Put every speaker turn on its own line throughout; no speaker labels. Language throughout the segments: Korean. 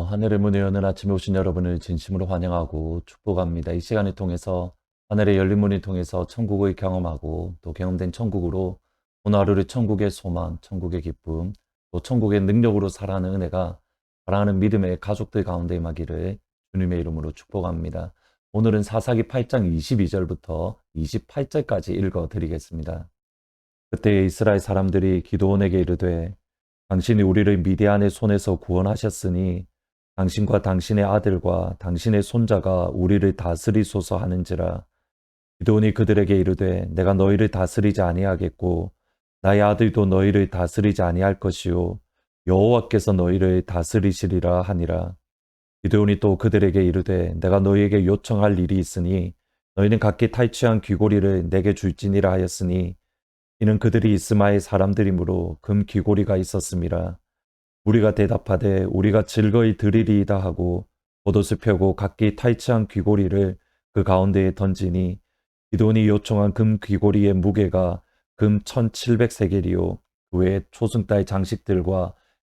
하늘의 문을 여는 아침에 오신 여러분을 진심으로 환영하고 축복합니다. 이 시간을 통해서 하늘의 열린 문을 통해서 천국을 경험하고 또 경험된 천국으로 오늘 하루를 천국의 소망, 천국의 기쁨, 또 천국의 능력으로 살아가는 은혜가 사랑하는 믿음의 가족들 가운데 임하기를 주님의 이름으로 축복합니다. 오늘은 사사기 8장 22절부터 28절까지 읽어드리겠습니다. 그때 이스라엘 사람들이 기드온에게 이르되 당신이 우리를 미디안의 손에서 구원하셨으니 당신과 당신의 아들과 당신의 손자가 우리를 다스리소서 하는지라. 기드온이 그들에게 이르되 내가 너희를 다스리지 아니하겠고 나의 아들도 너희를 다스리지 아니할 것이요 여호와께서 너희를 다스리시리라 하니라. 기드온이 또 그들에게 이르되 내가 너희에게 요청할 일이 있으니 너희는 각기 탈취한 귀고리를 내게 줄지니라 하였으니 이는 그들이 이스마엘 사람들이므로 금 귀고리가 있었음이라. 우리가 대답하되 우리가 즐거이 드리리이다 하고 겉옷을 펴고 각기 탈취한 귀고리를 그 가운데에 던지니 기드온이 요청한 금 귀고리의 무게가 금 1700세겔이요 그 외에 초승달 장식들과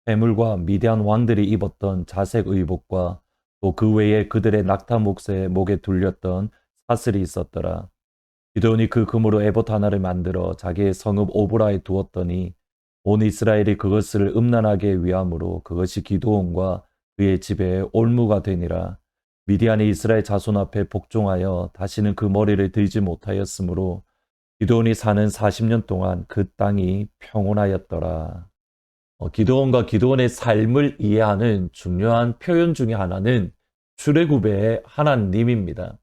해물과 미디안 왕들이 입었던 자색 의복과 또 그 외에 그들의 낙타 목에 둘렸던 사슬이 있었더라. 기드온이 그 금으로 에봇 하나를 만들어 자기의 성읍 오브라에 두었더니 온 이스라엘이 그것을 음란하게 위함으로 그것이 기드온과 그의 집에 올무가 되니라. 미디안이 이스라엘 자손 앞에 복종하여 다시는 그 머리를 들지 못하였으므로 기드온이 사는 40년 동안 그 땅이 평온하였더라. 기드온과 기드온의 삶을 이해하는 중요한 표현 중에 하나는 출애굽의 하나님입니다.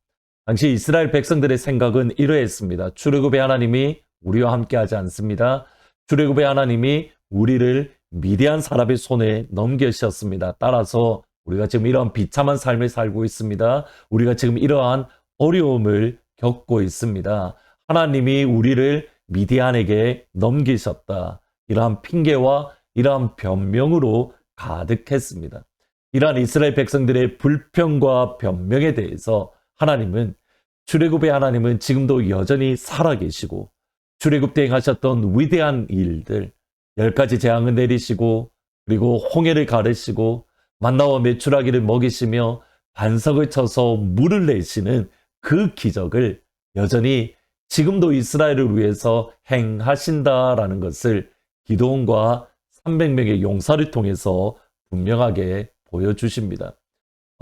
당시 이스라엘 백성들의 생각은 이러했습니다. 출애굽의 하나님이 우리와 함께하지 않습니다. 출애굽의 하나님이 우리를 미디안 사람의 손에 넘기셨습니다. 따라서 우리가 지금 이러한 비참한 삶을 살고 있습니다. 우리가 지금 이러한 어려움을 겪고 있습니다. 하나님이 우리를 미디안에게 넘기셨다. 이러한 핑계와 이러한 변명으로 가득했습니다. 이러한 이스라엘 백성들의 불평과 변명에 대해서 하나님은 출애굽의 하나님은 지금도 여전히 살아계시고 출애굽 때 행하셨던 위대한 일들 10가지 재앙을 내리시고 그리고 홍해를 가르시고 만나와 메추라기를 먹이시며 반석을 쳐서 물을 내시는 그 기적을 여전히 지금도 이스라엘을 위해서 행하신다라는 것을 기드온과 300명의 용사를 통해서 분명하게 보여주십니다.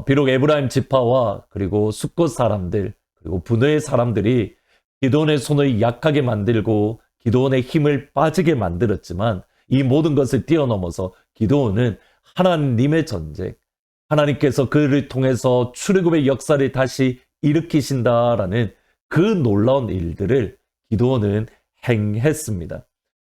비록 에브라임 지파와 그리고 숫곳 사람들 그리고 분노의 사람들이 기드온의 손을 약하게 만들고 기드온의 힘을 빠지게 만들었지만 이 모든 것을 뛰어넘어서 기드온은 하나님의 전쟁, 하나님께서 그를 통해서 출애굽의 역사를 다시 일으키신다라는 그 놀라운 일들을 기드온은 행했습니다.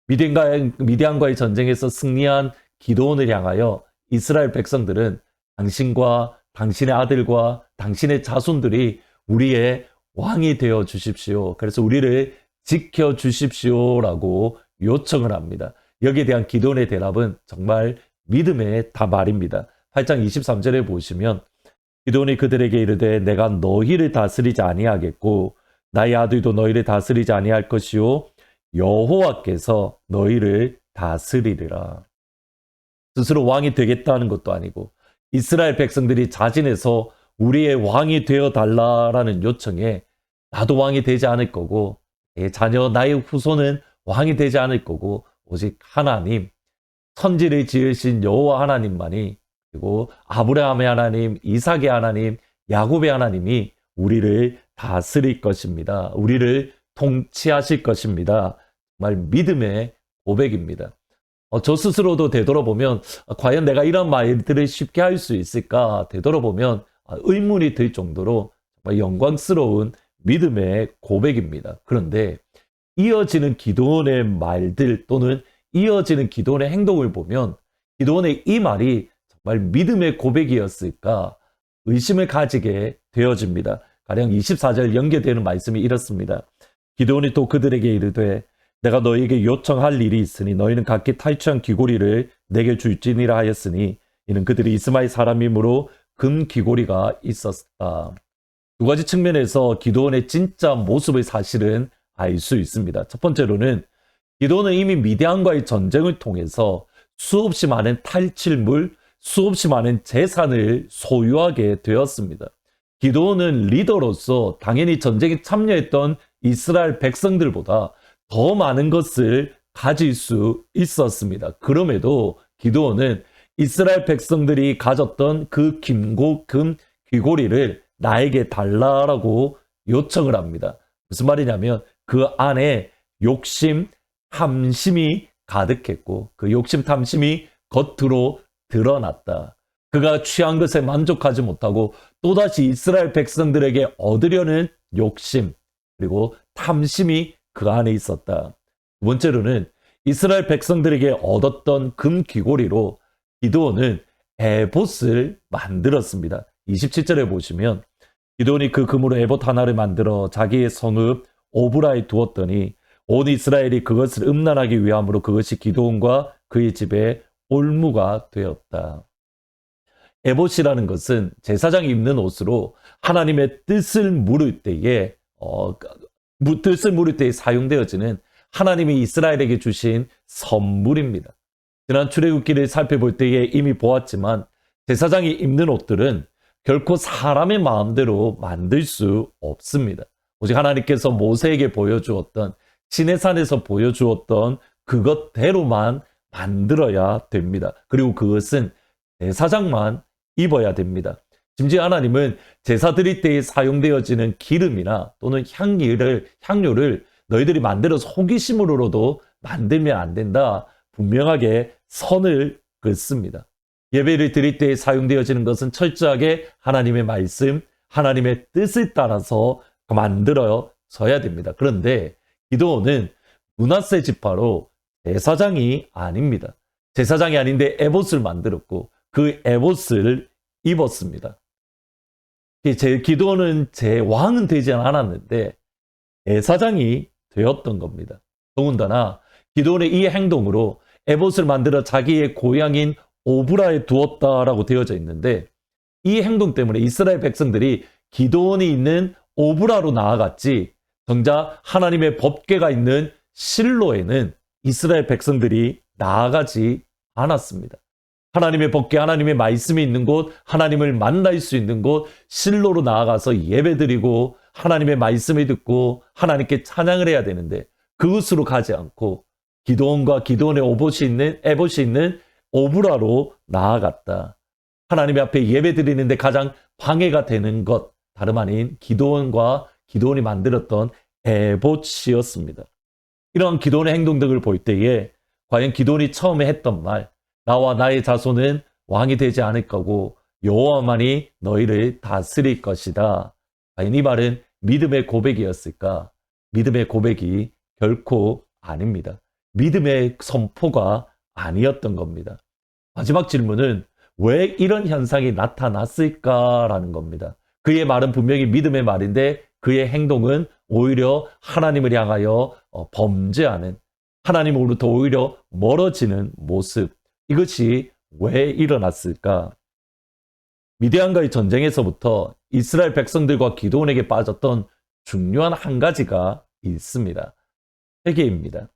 미디안과의 전쟁에서 승리한 기드온을 향하여 이스라엘 백성들은 당신과 당신의 아들과 당신의 자손들이 우리의 왕이 되어 주십시오. 그래서 우리를 지켜 주십시오라고 요청을 합니다. 여기에 대한 기드온의 대답은 정말 믿음의 답말입니다. 8장 23절에 보시면 기드온이 그들에게 이르되 내가 너희를 다스리지 아니하겠고 나의 아들도 너희를 다스리지 아니할 것이요 여호와께서 너희를 다스리리라. 스스로 왕이 되겠다는 것도 아니고 이스라엘 백성들이 자진해서 우리의 왕이 되어 달라라는 요청에 나도 왕이 되지 않을 거고 자녀 나의 후손은 왕이 되지 않을 거고 오직 하나님 천지를 지으신 여호와 하나님만이 그리고 아브라함의 하나님, 이삭의 하나님, 야곱의 하나님이 우리를 다스릴 것입니다. 우리를 통치하실 것입니다. 정말 믿음의 고백입니다. 저 스스로도 되돌아보면 과연 내가 이런 말들을 쉽게 할 수 있을까 되돌아보면 의문이 들 정도로 정말 영광스러운 믿음의 고백입니다. 그런데 이어지는 기도원의 말들 또는 이어지는 기도원의 행동을 보면 기도원의 이 말이 정말 믿음의 고백이었을까 의심을 가지게 되어집니다. 가령 24절 연계되는 말씀이 이렇습니다. 기드온이 또 그들에게 이르되 내가 너희에게 요청할 일이 있으니 너희는 각기 탈취한 귀고리를 내게 줄지니라 하였으니 이는 그들이 이스마엘 사람이므로 금 귀고리가 있었다. 두 가지 측면에서 기드온의 진짜 모습을 사실은 알 수 있습니다. 첫 번째로는 기드온은 이미 미디안과의 전쟁을 통해서 수없이 많은 탈취물 수없이 많은 재산을 소유하게 되었습니다. 기드온은 리더로서 당연히 전쟁에 참여했던 이스라엘 백성들보다 더 많은 것을 가질 수 있었습니다. 그럼에도 기드온은 이스라엘 백성들이 가졌던 그 금 귀고리를 나에게 달라라고 요청을 합니다. 무슨 말이냐면 그 안에 욕심, 탐심이 가득했고 그 욕심, 탐심이 겉으로 드러났다. 그가 취한 것에 만족하지 못하고 또다시 이스라엘 백성들에게 얻으려는 욕심 그리고 탐심이 그 안에 있었다. 두 번째로는 이스라엘 백성들에게 얻었던 금 귀고리로 기드온은 에봇을 만들었습니다. 27절에 보시면 기드온이 그 금으로 에봇 하나를 만들어 자기의 성읍 오브라에 두었더니 온 이스라엘이 그것을 음란하기 위함으로 그것이 기드온과 그의 집에 올무가 되었다. 에봇이라는 것은 제사장이 입는 옷으로 하나님의 뜻을 물을 때에 사용되어지는 하나님이 이스라엘에게 주신 선물입니다. 지난 출애굽기를 살펴볼 때에 이미 보았지만 제사장이 입는 옷들은 결코 사람의 마음대로 만들 수 없습니다. 오직 하나님께서 모세에게 보여주었던 시내산에서 보여주었던 그것대로만 만들어야 됩니다. 그리고 그것은 제사장만 입어야 됩니다. 심지어 하나님은 제사 드릴 때에 사용되어지는 기름이나 또는 향료를 너희들이 만들어서 호기심으로도 만들면 안 된다. 분명하게 선을 긋습니다. 예배를 드릴 때에 사용되어지는 것은 철저하게 하나님의 말씀, 하나님의 뜻을 따라서 만들어져야 됩니다. 그런데 기드온은 므낫세 지파로 제사장이 아닙니다. 제사장이 아닌데 에봇을 만들었고 그 에봇을 입었습니다. 기드온은 제 왕은 되지 않았는데 제사장이 되었던 겁니다. 더군다나 기드온의 이 행동으로 에봇을 만들어 자기의 고향인 오브라에 두었다라고 되어져 있는데 이 행동 때문에 이스라엘 백성들이 기드온이 있는 오브라로 나아갔지 정작 하나님의 법궤가 있는 실로에는 이스라엘 백성들이 나아가지 않았습니다. 하나님의 법궤, 하나님의 말씀이 있는 곳, 하나님을 만날 수 있는 곳, 실로로 나아가서 예배드리고 하나님의 말씀을 듣고 하나님께 찬양을 해야 되는데 그곳으로 가지 않고 기드온과 기드온의 에봇이 있는 오브라로 나아갔다. 하나님 앞에 예배드리는데 가장 방해가 되는 것 다름 아닌 기드온이 만들었던 에봇이었습니다. 이러한 기드온의 행동 등을 볼 때에 과연 기드온이 처음에 했던 말 나와 나의 자손은 왕이 되지 않을 거고 여호와만이 너희를 다스릴 것이다. 과연 이 말은 믿음의 고백이었을까? 믿음의 고백이 결코 아닙니다. 믿음의 선포가 아니었던 겁니다. 마지막 질문은 왜 이런 현상이 나타났을까라는 겁니다. 그의 말은 분명히 믿음의 말인데 그의 행동은 오히려 하나님을 향하여 범죄하는 하나님으로부터 오히려 멀어지는 모습. 이것이 왜 일어났을까? 미디안과의 전쟁에서부터 이스라엘 백성들과 기드온에게 빠졌던 중요한 한 가지가 있습니다. 회개입니다.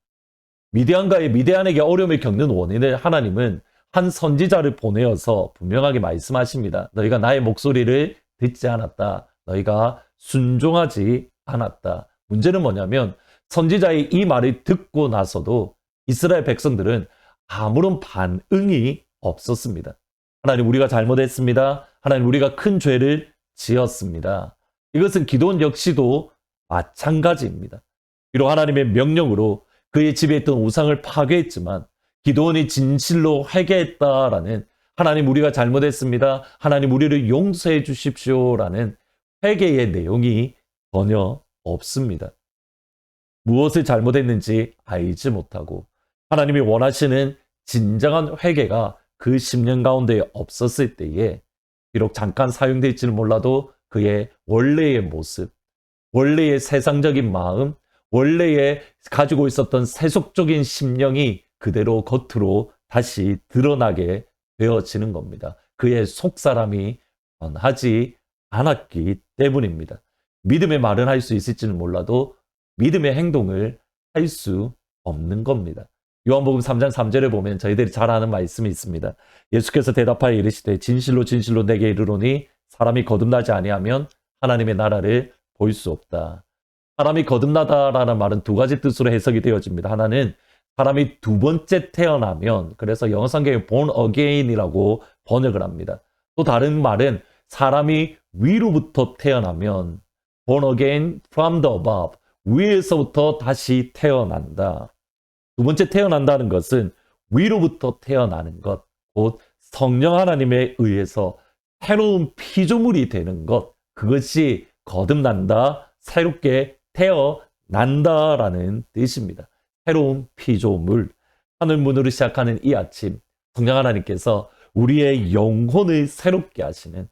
미디안에게 어려움을 겪는 원인을 하나님은 한 선지자를 보내어서 분명하게 말씀하십니다. 너희가 나의 목소리를 듣지 않았다. 너희가 순종하지 않았다. 문제는 뭐냐면 선지자의 이 말을 듣고 나서도 이스라엘 백성들은 아무런 반응이 없었습니다. 하나님 우리가 잘못했습니다. 하나님 우리가 큰 죄를 지었습니다. 이것은 기드온 역시도 마찬가지입니다. 비록 하나님의 명령으로 그의 집에 있던 우상을 파괴했지만 기드온이 진실로 회개했다라는 하나님 우리가 잘못했습니다. 하나님 우리를 용서해 주십시오라는 회개의 내용이 전혀 없습니다. 무엇을 잘못했는지 알지 못하고 하나님이 원하시는 진정한 회개가 그 10년 가운데 없었을 때에 비록 잠깐 사용될지는 몰라도 그의 원래의 모습, 원래의 세상적인 마음, 원래의 가지고 있었던 세속적인 심령이 그대로 겉으로 다시 드러나게 되어지는 겁니다. 그의 속사람이 변하지 않았기 때문입니다. 믿음의 말은 할 수 있을지는 몰라도 믿음의 행동을 할 수 없는 겁니다. 요한복음 3장 3절에 보면 저희들이 잘 아는 말씀이 있습니다. 예수께서 대답하여 이르시되 진실로 진실로 내게 이르노니 사람이 거듭나지 아니하면 하나님의 나라를 볼 수 없다. 사람이 거듭나다라는 말은 두 가지 뜻으로 해석이 되어집니다. 하나는 사람이 두 번째 태어나면, 그래서 영어 성경에 born again이라고 번역을 합니다. 또 다른 말은 사람이 위로부터 태어나면 born again from the above, 위에서부터 다시 태어난다. 두 번째 태어난다는 것은 위로부터 태어나는 것, 곧 성령 하나님에 의해서 새로운 피조물이 되는 것, 그것이 거듭난다, 새롭게 태어난다라는 뜻입니다. 새로운 피조물, 하늘문으로 시작하는 이 아침, 성령 하나님께서 우리의 영혼을 새롭게 하시는,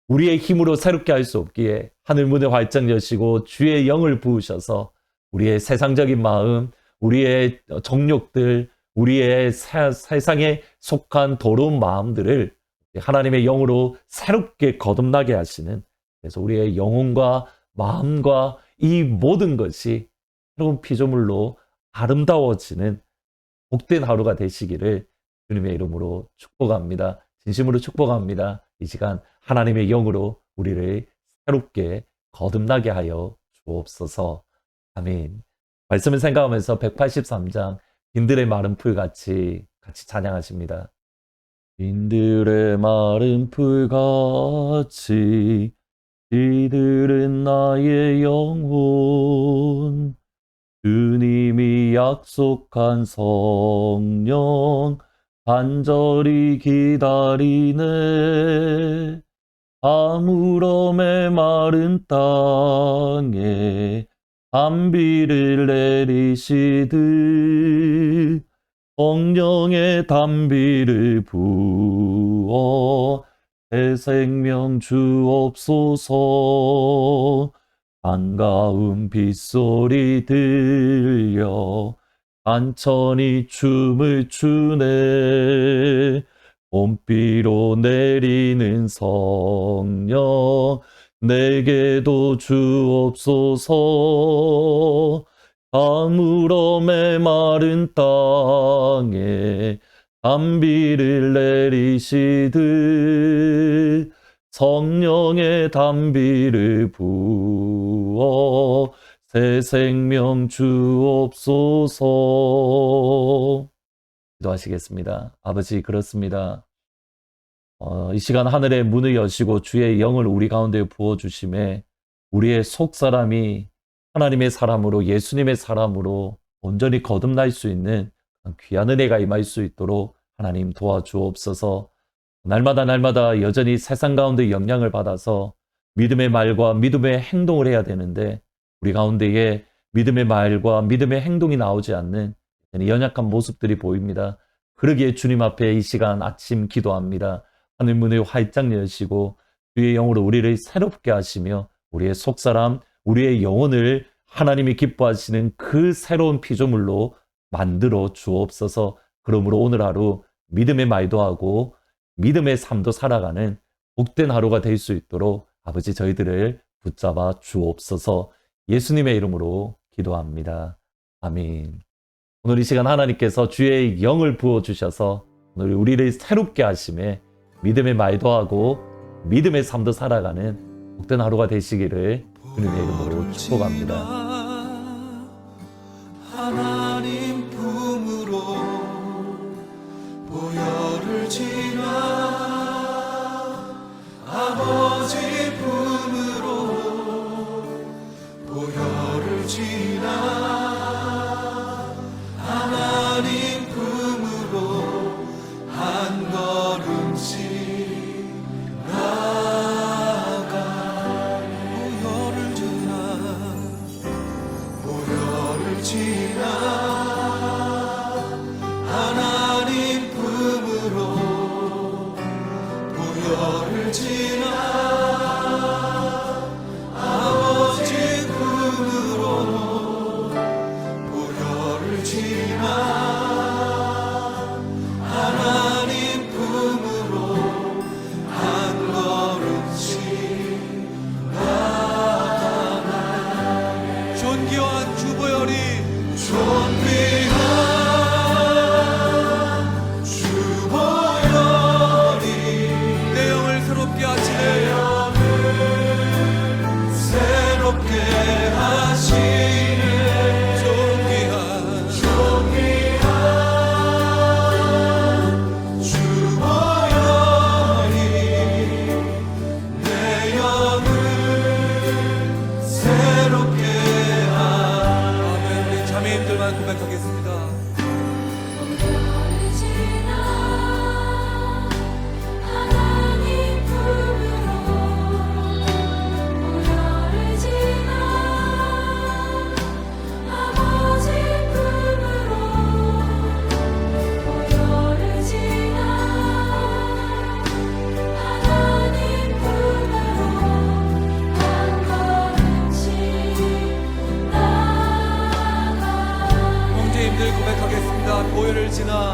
우리의 힘으로 새롭게 할 수 없기에 하늘문을 활짝 여시고 주의 영을 부으셔서 우리의 세상적인 마음, 우리의 정욕들, 우리의 세상에 속한 더러운 마음들을 하나님의 영으로 새롭게 거듭나게 하시는, 그래서 우리의 영혼과 마음과 이 모든 것이 새로운 피조물로 아름다워지는 복된 하루가 되시기를 주님의 이름으로 축복합니다. 진심으로 축복합니다. 이 시간 하나님의 영으로 우리를 새롭게 거듭나게 하여 주옵소서. 아멘. 말씀을 생각하면서 183장 빈들의 마른 풀같이 같이 찬양하십니다. 빈들의 마른 풀같이 이들은 나의 영혼, 주님이 약속한 성령 간절히 기다리네. 아무럼의 마른 땅에 단비를 내리시듯 성령의 단비를 부어 새 생명 주옵소서. 반가운 빗소리 들려 간천히 춤을 추네. 봄비로 내리는 성령 내게도 주옵소서. 아무럼의 마른 땅에 단비를 내리시듯 성령의 단비를 부어 새 생명 주옵소서. 기도하시겠습니다. 아버지, 그렇습니다. 이 시간 하늘의 문을 여시고 주의 영을 우리 가운데 부어주심에 우리의 속사람이 하나님의 사람으로, 예수님의 사람으로 온전히 거듭날 수 있는 귀한 은혜가 임할 수 있도록 하나님 도와주옵소서. 날마다 여전히 세상 가운데 영향을 받아서 믿음의 말과 믿음의 행동을 해야 되는데 우리 가운데에 믿음의 말과 믿음의 행동이 나오지 않는 연약한 모습들이 보입니다. 그러기에 주님 앞에 이 시간 아침 기도합니다. 하늘문을 활짝 여시고 주의 영으로 우리를 새롭게 하시며 우리의 속사람, 우리의 영혼을 하나님이 기뻐하시는 그 새로운 피조물로 만들어 주옵소서. 그러므로 오늘 하루 믿음의 말도 하고 믿음의 삶도 살아가는 복된 하루가 될 수 있도록 아버지 저희들을 붙잡아 주옵소서. 예수님의 이름으로 기도합니다. 아멘. 오늘 이 시간 하나님께서 주의 영을 부어주셔서 오늘 우리를 새롭게 하심에 믿음의 말도 하고 믿음의 삶도 살아가는 복된 하루가 되시기를 주님의 이름으로 축복합니다.
하나님 품으로 보혈을 지나 아버지 품으로 보혈을 지나 하나님 품으로 한 걸음씩 나아가 보혈을 지나 하나님 품으로 보혈을 지나 아버지 품으로 보혈을 지나 하나님 품으로 한 걸음씩 나아가네. 존귀한 주보혈이 존귀한 지나